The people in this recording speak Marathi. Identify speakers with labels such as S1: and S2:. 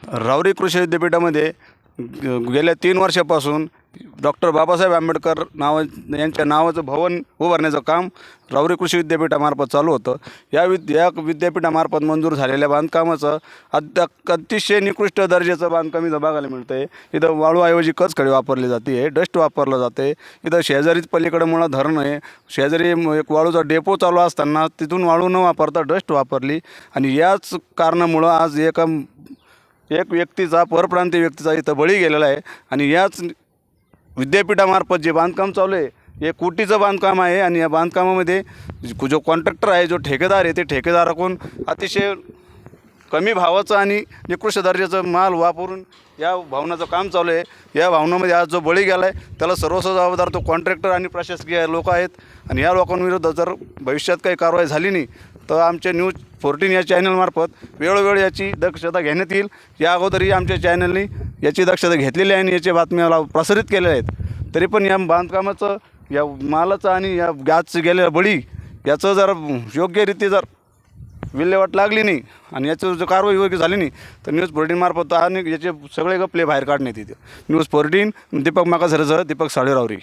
S1: राहुरी कृषी विद्यापीठामध्ये गेल्या 3 वर्षापासून डॉक्टर बाबासाहेब आंबेडकर यांच्या नावाचं भवन उभारण्याचं काम राहुरी कृषी विद्यापीठामार्फत चालू होतं. या विद्यापीठामार्फत मंजूर झालेल्या बांधकामाचं अतिशय निकृष्ट दर्जाचं बांधकाम इथं बघायला मिळतं आहे. इथं वाळूऐवजी कचखडी वापरली जाते आहे, डस्ट वापरलं जातं आहे. इथं शेजारीच पलीकडं मुळा धरण आहे, शेजारी एक वाळूचा डेपो चालू असताना तिथून वाळू न वापरता डस्ट वापरली आणि याच कारणामुळं आज एक व्यक्तीचा परप्रांतीय व्यक्तीचा इथं बळी गेलेला आहे. आणि याच विद्यापीठामार्फत जे बांधकाम चालू आहे हे कोटीचं बांधकाम आहे. आणि या बांधकामामध्ये जो कॉन्ट्रॅक्टर आहे, जो ठेकेदार आहे, ते ठेकेदाराकडून अतिशय कमी भावाचं आणि निकृष्ट दर्जाचं माल वापरून या भवनाचं काम चालू आहे. या भवनामध्ये आज जो बळी गेला आहे त्याला सर्वस्व जबाबदार तो कॉन्ट्रॅक्टर आणि प्रशासकीय लोक आहेत. आणि या लोकांविरुद्ध जर भविष्यात काही कारवाई झाली नाही तर आमच्या न्यूज 14 या चॅनलमार्फत वेळोवेळी याची दक्षता घेण्यात येईल. या अगोदरही आमच्या चॅनलनी याची दक्षता घेतलेली आहे आणि याच्या बातम्या प्रसारित केलेल्या आहेत. तरी पण या बांधकामाचं, या मालाचं आणि या गॅसचं गेलेलं बळी याचं जर योग्यरीत्या जर विल्हेवाट लागली नाही आणि याचं जर कारवाई योग्य झाली नाही तर न्यूज 14 मार्फत आणि याचे सगळे गप्पले बाहेर काढण्यात येते. न्यूज 14 दीपक माकासरेसह दीपक साळे, राहुरी.